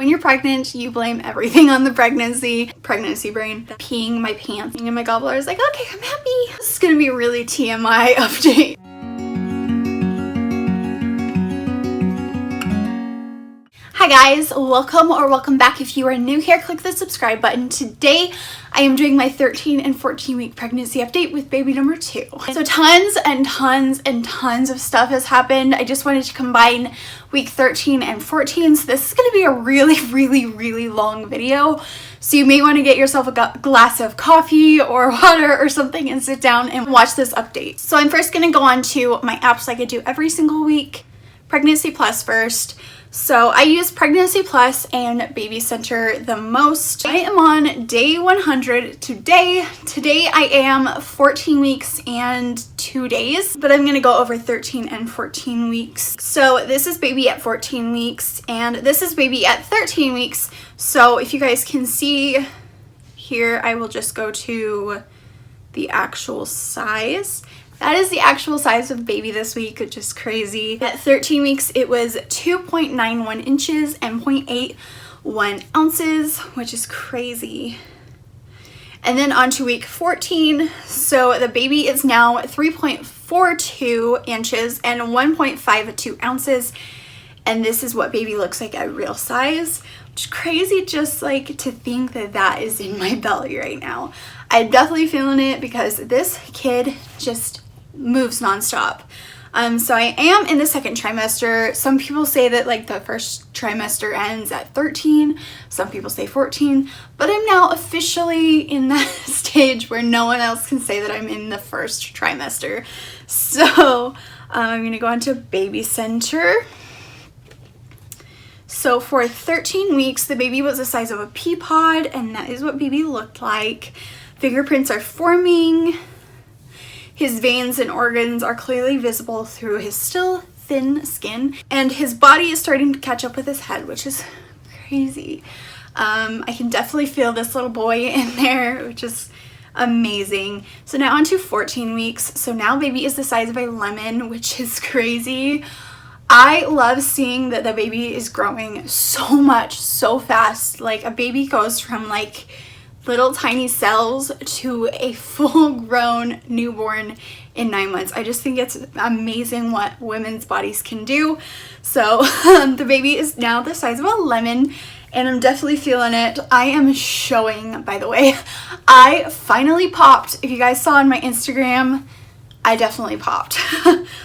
When you're pregnant, you blame everything on the pregnancy. Pregnancy brain. Peeing my pants and my gallbladder is like, okay, I'm happy. This is gonna be a really TMI update. Hi guys, welcome back. If you are new here, click the subscribe button. Today I am doing my 13 and 14 week pregnancy update with baby number 2. So tons of stuff has happened. I just wanted to combine week 13 and 14, so this is going to be a really long video. So you may want to get yourself a glass of coffee or water or something and sit down and watch this update. So I'm first going to go on to my apps like I do every single week. Pregnancy Plus first. So I use Pregnancy Plus and Baby Center the most. I am on day 100 today. Today I am 14 weeks and 2 days, but I'm gonna go over 13 and 14 weeks. So this is baby at 14 weeks and this is baby at 13 weeks. So if you guys can see here, I will just go to the actual size. That is the actual size of baby this week, which is crazy. At 13 weeks, it was 2.91 inches and 0.81 ounces, which is crazy. And then on to week 14. So the baby is now 3.42 inches and 1.52 ounces. And this is what baby looks like at real size, which is crazy just like to think that that is in my belly right now. I'm definitely feeling it because this kid just moves nonstop. So I am in the second trimester. Some people say that like the first trimester ends at 13. Some people say 14, but I'm now officially in that stage where no one else can say that I'm in the first trimester. So I'm gonna go on to Baby Center. So for 13 weeks, the baby was the size of a pea pod, and that is what baby looked like. Fingerprints are forming. His veins and organs are clearly visible through his still thin skin, and his body is starting to catch up with his head, which is crazy. I can definitely feel this little boy in there, which is amazing. So now on to 14 weeks. So now baby is the size of a lemon, which is crazy. I love seeing that the baby is growing so much, so fast. Like a baby goes from like little tiny cells to a full-grown newborn in 9 months. I just think it's amazing what women's bodies can do. So the baby is now the size of a lemon and I'm definitely feeling it. I am showing, by the way. I finally popped. If you guys saw on my Instagram, I definitely popped.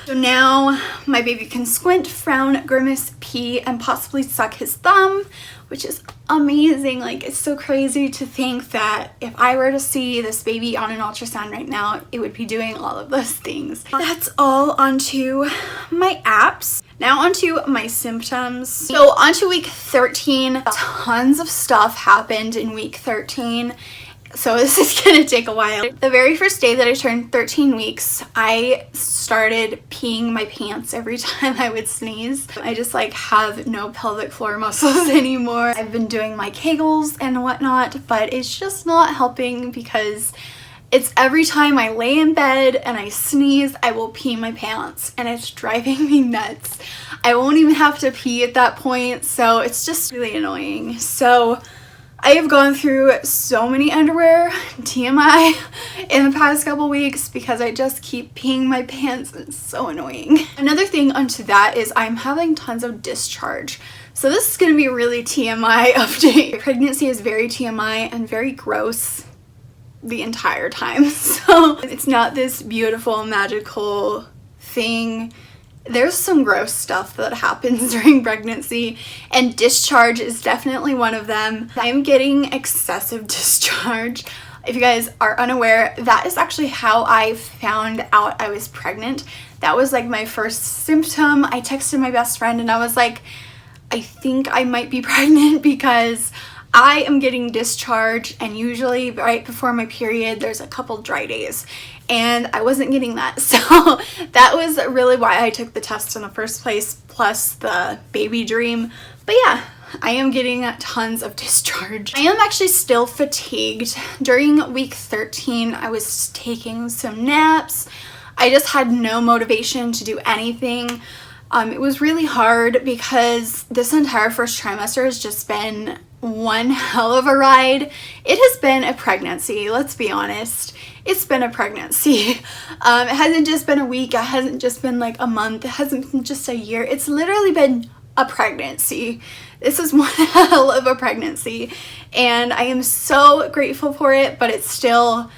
So now my baby can squint, frown, grimace, pee, and possibly suck his thumb, which is amazing. Like, it's so crazy to think that if I were to see this baby on an ultrasound right now, it would be doing all of those things. That's all onto my apps. Now onto my symptoms. So onto week 13, tons of stuff happened in week 13. So this is gonna take a while. The very first day that I turned 13 weeks, I started peeing my pants every time I would sneeze. I just like have no pelvic floor muscles anymore. I've been doing my Kegels and whatnot, but it's just not helping because it's every time I lay in bed and I sneeze, I will pee my pants and it's driving me nuts. I won't even have to pee at that point, so it's just really annoying. So I have gone through so many underwear, TMI, in the past couple weeks because I just keep peeing my pants and it's so annoying. Another thing onto that is I'm having tons of discharge. So this is going to be a really TMI update. Pregnancy is very TMI and very gross the entire time. So it's not this beautiful, magical thing. There's some gross stuff that happens during pregnancy and discharge is definitely one of them. I'm getting excessive discharge. If you guys are unaware, that is actually how I found out I was pregnant. That was like my first symptom. I texted my best friend and I was like, I think I might be pregnant because I am getting discharge, and usually right before my period there's a couple dry days and I wasn't getting that. So that was really why I took the test in the first place, plus the baby dream. But yeah, I am getting tons of discharge. I am actually still fatigued. During week 13 I was taking some naps. I just had no motivation to do anything. It was really hard because this entire first trimester has just been one hell of a ride. It has been a pregnancy, let's be honest. It's been a pregnancy. It hasn't just been a week, it hasn't just been like a month, it hasn't been just a year. It's literally been a pregnancy. This is one hell of a pregnancy, and I am so grateful for it, but it still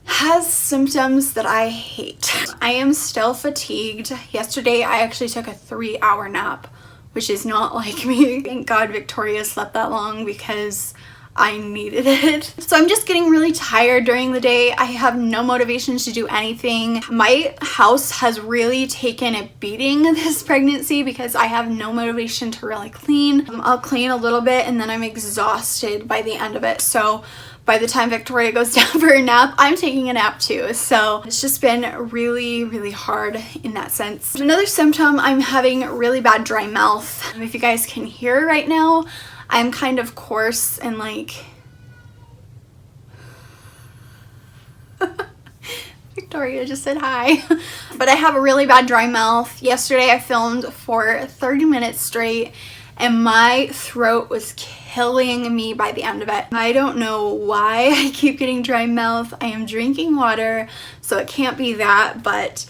has symptoms that I hate. I am still fatigued. Yesterday I actually took a 3-hour nap, which is not like me. Thank God Victoria slept that long because I needed it. So I'm just getting really tired during the day. I have no motivation to do anything. My house has really taken a beating this pregnancy because I have no motivation to really clean. I'll clean a little bit and then I'm exhausted by the end of it. So by the time Victoria goes down for a nap, I'm taking a nap too. So it's just been really, really hard in that sense. Another symptom, I'm having really bad dry mouth. If you guys can hear right now, I'm kind of coarse and like... Victoria just said hi. But I have a really bad dry mouth. Yesterday I filmed for 30 minutes straight and my throat was killing me by the end of it. I don't know why I keep getting dry mouth. I am drinking water, so it can't be that, but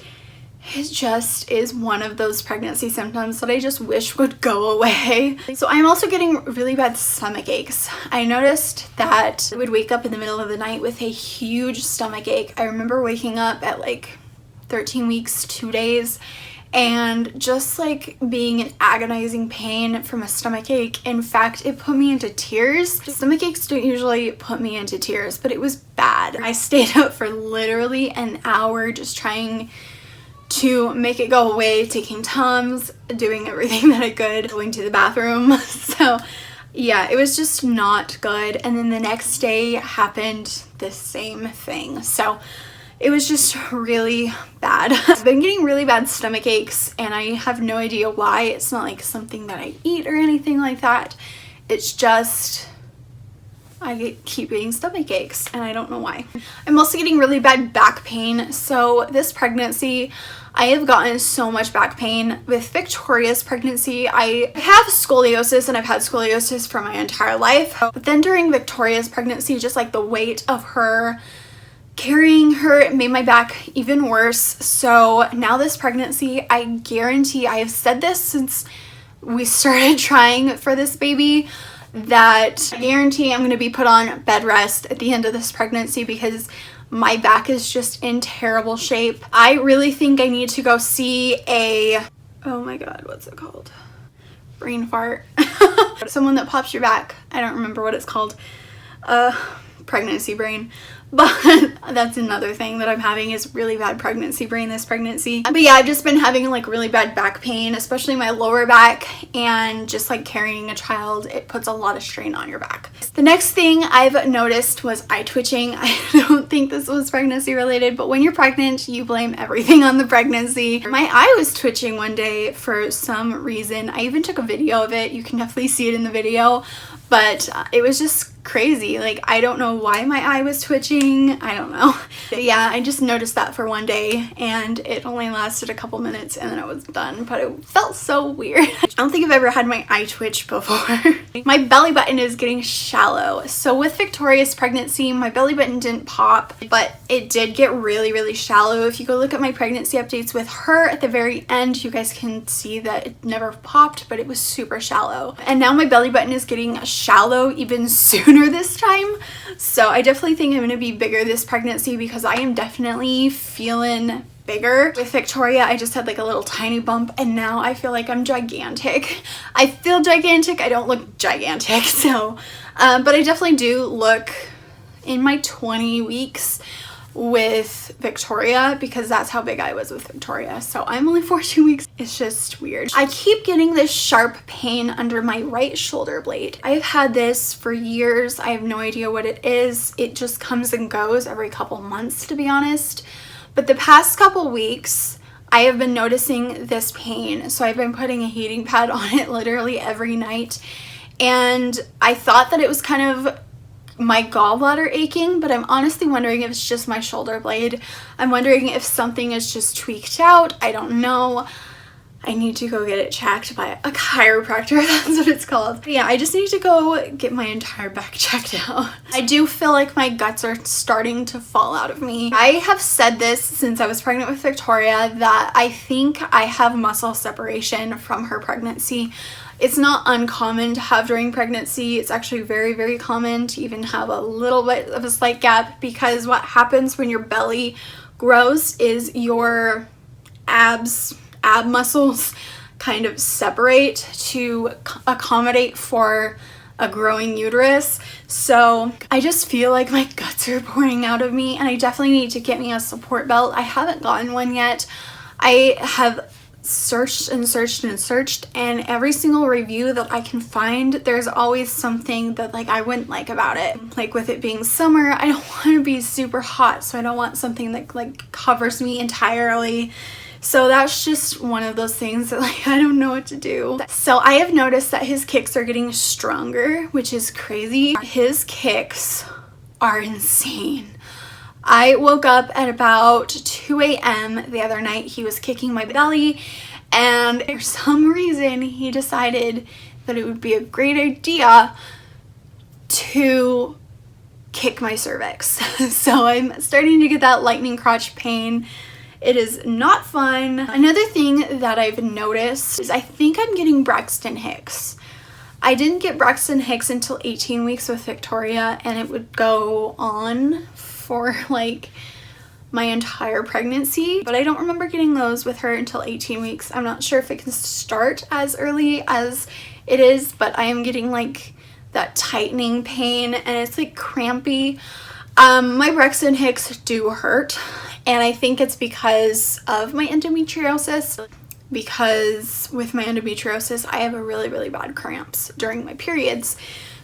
it just is one of those pregnancy symptoms that I just wish would go away. So I'm also getting really bad stomach aches. I noticed that I would wake up in the middle of the night with a huge stomach ache. I remember waking up at like 13 weeks, 2 days, and just like being in agonizing pain from a stomach ache. In fact, it put me into tears. Stomach aches don't usually put me into tears, but it was bad. I stayed up for literally an hour just trying to make it go away, taking Tums, doing everything that I could, going to the bathroom. So yeah, it was just not good. And then the next day happened the same thing. So it was just really bad. I've been getting really bad stomach aches and I have no idea why. It's not like something that I eat or anything like that. It's just I keep getting stomach aches and I don't know why. I'm also getting really bad back pain. So this pregnancy, I have gotten so much back pain. With Victoria's pregnancy, I have scoliosis and I've had scoliosis for my entire life. But then during Victoria's pregnancy, just like the weight of her carrying her, it made my back even worse. So now this pregnancy, I guarantee, I have said this since we started trying for this baby, that I guarantee I'm going to be put on bed rest at the end of this pregnancy because my back is just in terrible shape. I really think I need to go see a, oh my god, what's it called? Brain fart. Someone that pops your back. I don't remember what it's called. Pregnancy brain. But that's another thing that I'm having is really bad pregnancy brain this pregnancy. But yeah, I've just been having like really bad back pain, especially my lower back, and just like carrying a child, it puts a lot of strain on your back. The next thing I've noticed was eye twitching. I don't think this was pregnancy related, but when you're pregnant, you blame everything on the pregnancy. My eye was twitching one day for some reason. I even took a video of it. You can definitely see it in the video, but it was just crazy. Like, I don't know why my eye was twitching. I don't know. But yeah, I just noticed that for one day and it only lasted a couple minutes and then it was done, but it felt so weird. I don't think I've ever had my eye twitch before. My belly button is getting shallow. So with Victoria's pregnancy, my belly button didn't pop, but it did get really, really shallow. If you go look at my pregnancy updates with her at the very end, you guys can see that it never popped, but it was super shallow. And now my belly button is getting shallow even sooner this time. So I definitely think I'm going to be bigger this pregnancy because I am definitely feeling bigger. With Victoria, I just had like a little tiny bump and now I feel like I'm gigantic. I feel gigantic. I don't look gigantic. So, but I definitely do look in my 20 weeks with Victoria because that's how big I was with Victoria. So I'm only 14 weeks. It's just weird. I keep getting this sharp pain under my right shoulder blade. I've had this for years. I have no idea what it is. It just comes and goes every couple months, to be honest. But the past couple weeks, I have been noticing this pain. So I've been putting a heating pad on it literally every night. And I thought that it was kind of my gallbladder aching, but I'm honestly wondering if it's just my shoulder blade. I'm wondering if something is just tweaked out. I don't know. I need to go get it checked by a chiropractor. That's what it's called. But yeah, I just need to go get my entire back checked out. I do feel like my guts are starting to fall out of me. I have said this since I was pregnant with Victoria, that I think I have muscle separation from her pregnancy. It's not uncommon to have during pregnancy. It's actually very, very common to even have a little bit of a slight gap, because what happens when your belly grows is your ab muscles kind of separate to accommodate for a growing uterus. So I just feel like my guts are pouring out of me, and I definitely need to get me a support belt. I haven't gotten one yet. I have searched and searched and searched, and every single review that I can find, there's always something that like I wouldn't like about it. Like with it being summer, I don't want to be super hot, so I don't want something that like covers me entirely. So that's just one of those things that like I don't know what to do. So I have noticed that his kicks are getting stronger, which is crazy. His kicks are insane. I woke up at about 2 a.m. the other night. He was kicking my belly, and for some reason he decided that it would be a great idea to kick my cervix. So I'm starting to get that lightning crotch pain. It is not fun. Another thing that I've noticed is I think I'm getting Braxton Hicks. I didn't get Braxton Hicks until 18 weeks with Victoria, and it would go on for like my entire pregnancy, but I don't remember getting those with her until 18 weeks. I'm not sure if it can start as early as it is, but I am getting like that tightening pain, and it's like crampy. My Braxton Hicks do hurt, and I think it's because of my endometriosis. Because with my endometriosis, I have a really, really bad cramps during my periods.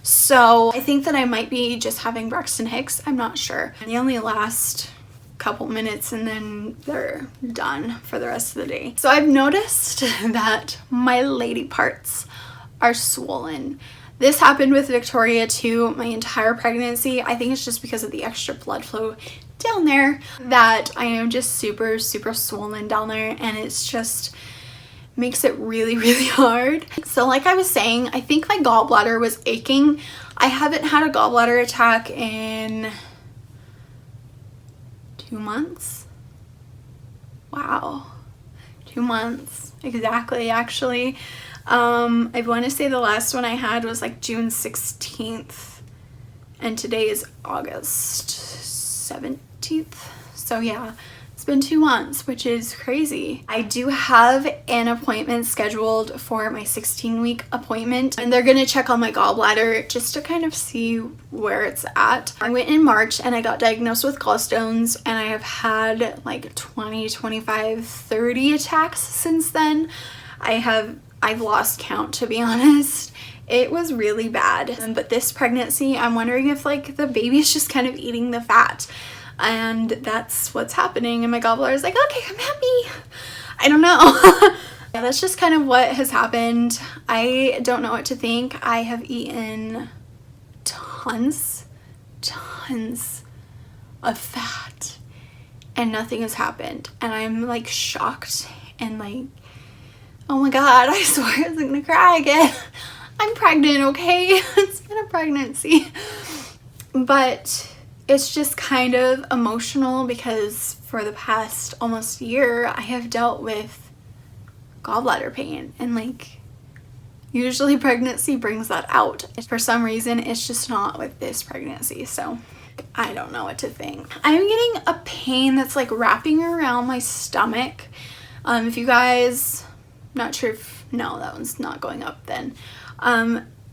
So I think that I might be just having Braxton Hicks. I'm not sure. They only last a couple minutes and then they're done for the rest of the day. So I've noticed that my lady parts are swollen. This happened with Victoria too, my entire pregnancy. I think it's just because of the extra blood flow down there that I am just super, super swollen down there, and it's just makes it really, really hard. So like I was saying, I think my gallbladder was aching. I haven't had a gallbladder attack in 2 months. Wow, 2 months exactly. Actually, I want to say the last one I had was like June 16th, and today is August 17th. So yeah, it's been 2 months, which is crazy. I do have an appointment scheduled for my 16-week appointment, and they're gonna check on my gallbladder just to kind of see where it's at. I went in March and I got diagnosed with gallstones, and I have had like 20, 25, 30 attacks since then. I've lost count, to be honest. It was really bad. But this pregnancy, I'm wondering if like the baby's just kind of eating the fat, and that's what's happening, and my gallbladder is like, okay, I'm happy. I don't know. Yeah, that's just kind of what has happened. I don't know what to think. I have eaten tons of fat, and nothing has happened, and I'm like shocked and like, oh my god, I swear I was gonna cry again. I'm pregnant, okay? It's been a pregnancy. But it's just kind of emotional because for the past almost year, I have dealt with gallbladder pain, and like usually pregnancy brings that out. For some reason, it's just not with this pregnancy, so I don't know what to think. I'm getting a pain that's like wrapping around my stomach. If you guys, not sure if, no, that one's not going up then.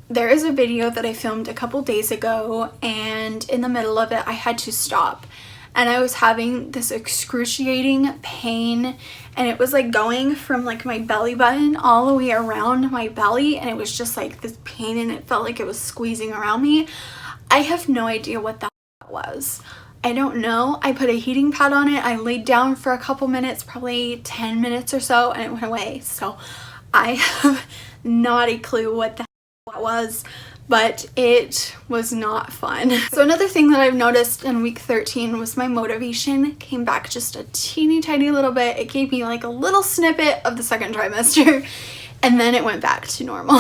There is a video that I filmed a couple days ago, and in the middle of it I had to stop, and I was having this excruciating pain, and it was like going from like my belly button all the way around my belly, and it was just like this pain, and it felt like it was squeezing around me. I have no idea what that was. I don't know. I put a heating pad on it. I laid down for a couple minutes, probably 10 minutes or so, and it went away. So I have not a clue what the that was, but it was not fun. So another thing that I've noticed in week 13 was my motivation came back just a teeny tiny little bit. It gave me like a little snippet of the second trimester and then it went back to normal.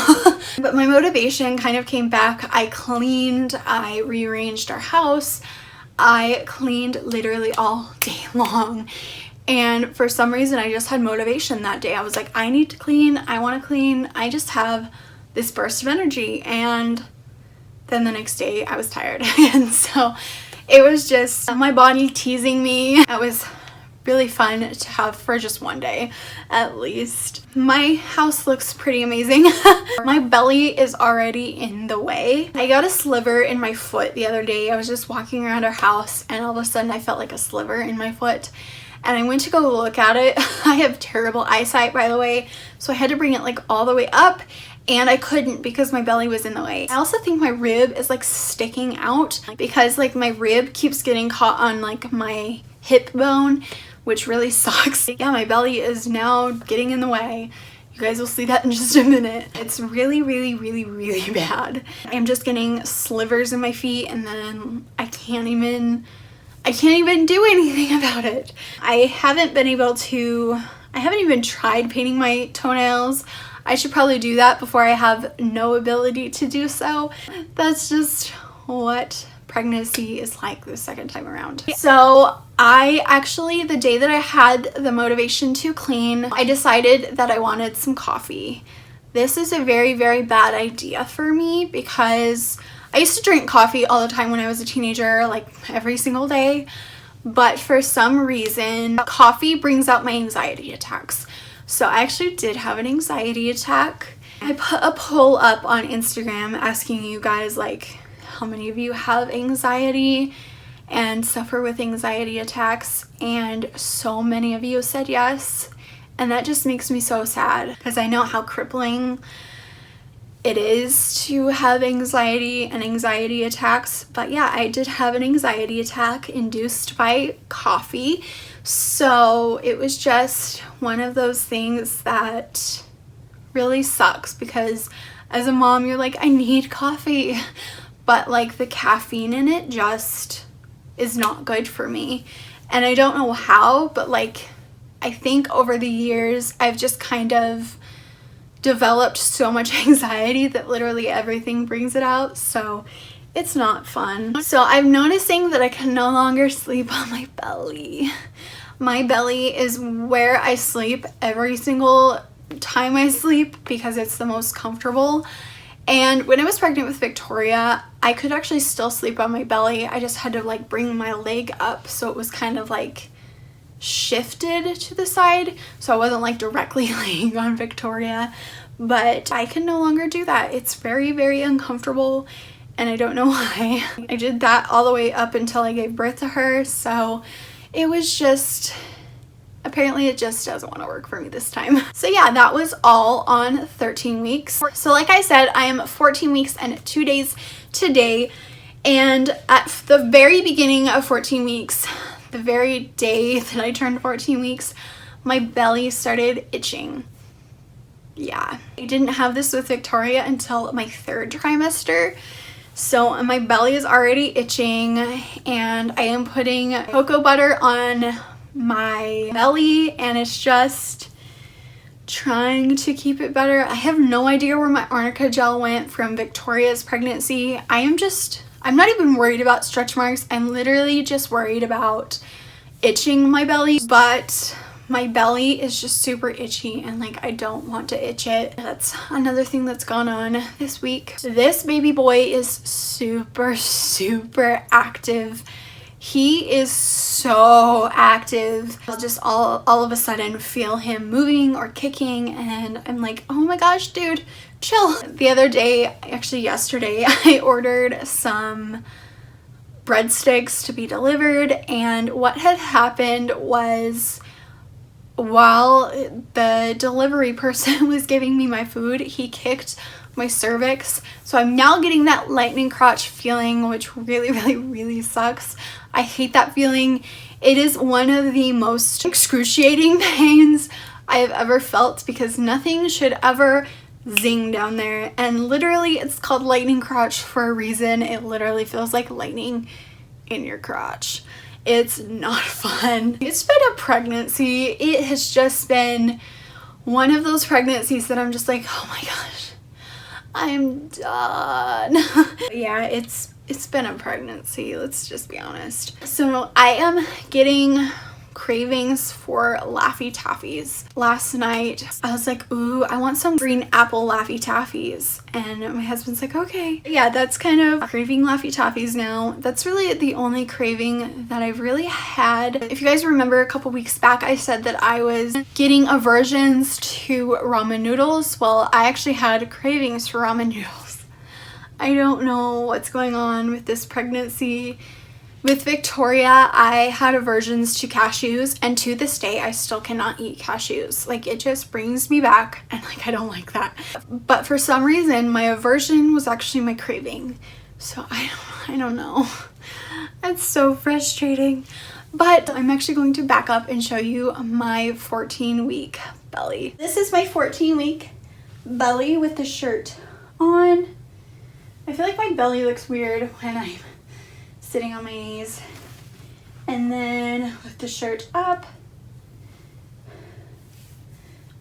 But my motivation kind of came back. I cleaned, I rearranged our house, I cleaned literally all day long. And for some reason, I just had motivation that day. I was like, I need to clean, I want to clean. I just have this burst of energy. And then the next day I was tired. And so it was just my body teasing me. It was really fun to have for just one day at least. My house looks pretty amazing. My belly is already in the way. I got a sliver in my foot the other day. I was just walking around our house and all of a sudden I felt like a sliver in my foot. And I went to go look at it. I have terrible eyesight, by the way, so I had to bring it like all the way up and I couldn't because my belly was in the way. I also think my rib is like sticking out because like my rib keeps getting caught on like my hip bone, which really sucks. Yeah, my belly is now getting in the way. You guys will see that in just a minute. It's really, really, really, really bad. I'm just getting slivers in my feet and then I can't even do anything about it. I haven't even tried painting my toenails. I should probably do that before I have no ability to do so. That's just what pregnancy is like the second time around. So I actually, the day that I had the motivation to clean, I decided that I wanted some coffee. This is a very, very bad idea for me because I used to drink coffee all the time when I was a teenager, like every single day, but for some reason, coffee brings out my anxiety attacks. So I actually did have an anxiety attack. I put a poll up on Instagram asking you guys like how many of you have anxiety and suffer with anxiety attacks, and so many of you said yes, and that just makes me so sad because I know how crippling it is to have anxiety and anxiety attacks. But yeah, I did have an anxiety attack induced by coffee, so it was just one of those things that really sucks because as a mom you're like, I need coffee, but like the caffeine in it just is not good for me. And I don't know how, but like I think over the years I've just kind of developed so much anxiety that literally everything brings it out, so it's not fun. So I'm noticing that I can no longer sleep on my belly. My belly is where I sleep every single time I sleep because it's the most comfortable. And when I was pregnant with Victoria, I could actually still sleep on my belly. I just had to like bring my leg up so it was kind of like shifted to the side, so I wasn't like directly laying on Victoria. But I can no longer do that. It's very, very uncomfortable and I don't know why. I did that all the way up until I gave birth to her, so it was just, apparently it just doesn't want to work for me this time. So yeah, that was all on 13 weeks. So like I said, I am 14 weeks and 2 days today, and at the very beginning of 14 weeks, the very day that I turned 14 weeks, my belly started itching. Yeah, I didn't have this with Victoria until my 3rd trimester. So my belly is already itching and I am putting cocoa butter on my belly and it's just trying to keep it better. I have no idea where my arnica gel went from Victoria's pregnancy. I'm not even worried about stretch marks. I'm literally just worried about itching my belly, but my belly is just super itchy and like I don't want to itch it. That's another thing that's gone on this week. This baby boy is super, super active. He is so active. I'll just all of a sudden feel him moving or kicking and I'm like, oh my gosh, dude, chill. The other day, actually yesterday, I ordered some breadsticks to be delivered, and what had happened was while the delivery person was giving me my food, he kicked my cervix. So I'm now getting that lightning crotch feeling, which really, really, really sucks. I hate that feeling. It is one of the most excruciating pains I have ever felt because nothing should ever zing down there, and literally it's called lightning crotch for a reason. It literally feels like lightning in your crotch. It's not fun. It's been a pregnancy. It has just been one of those pregnancies that I'm just like, oh my gosh, I'm done. Yeah, it's been a pregnancy, let's just be honest. So I am getting cravings for Laffy Taffies. Last night I was like, ooh, I want some green apple Laffy Taffies, and my husband's like, okay. Yeah, that's kind of craving Laffy Taffies now. That's really the only craving that I've really had. If you guys remember, a couple weeks back I said that I was getting aversions to ramen noodles. Well, I actually had cravings for ramen noodles. I don't know what's going on with this pregnancy. With Victoria, I had aversions to cashews, and to this day I still cannot eat cashews. Like, it just brings me back, and like, I don't like that. But for some reason my aversion was actually my craving. So I don't know. That's so frustrating. But I'm actually going to back up and show you my 14-week belly. This is my 14-week belly with the shirt on. I feel like my belly looks weird when I'm sitting on my knees, and then with the shirt up.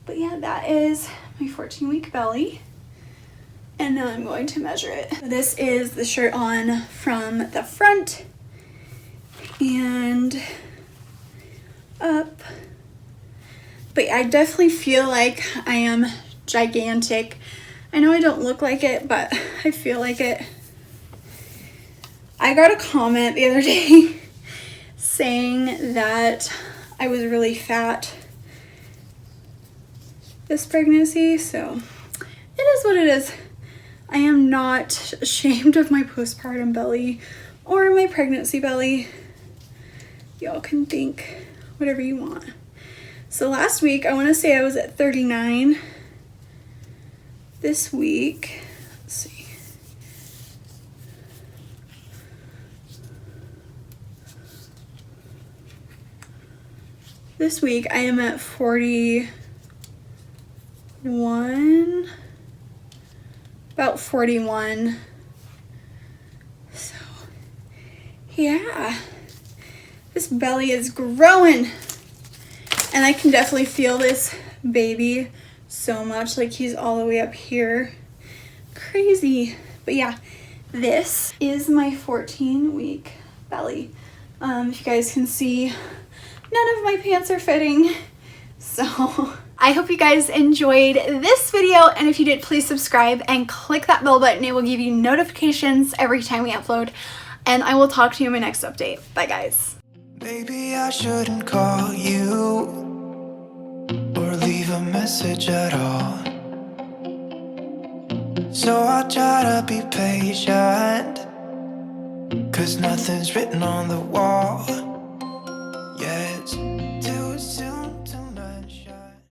But yeah, that is my 14-week belly, and now I'm going to measure it. This is the shirt on from the front and up. But I definitely feel like I am gigantic. I know I don't look like it, but I feel like it. I got a comment the other day saying that I was really fat this pregnancy, so it is what it is. I am not ashamed of my postpartum belly or my pregnancy belly. Y'all can think whatever you want. So last week, I want to say I was at 39. This week, let's see. This week I am at 41, about 41. So yeah, this belly is growing, and I can definitely feel this baby so much. Like, he's all the way up here. Crazy. But yeah, this is my 14-week belly. If you guys can see, none of my pants are fitting. So I hope you guys enjoyed this video, and if you did, please subscribe and click that bell button. It will give you notifications every time we upload, and I will talk to you in my next update. Bye guys. Maybe I shouldn't call you or leave a message at all, so I'll try to be patient, 'cause nothing's written on the wall.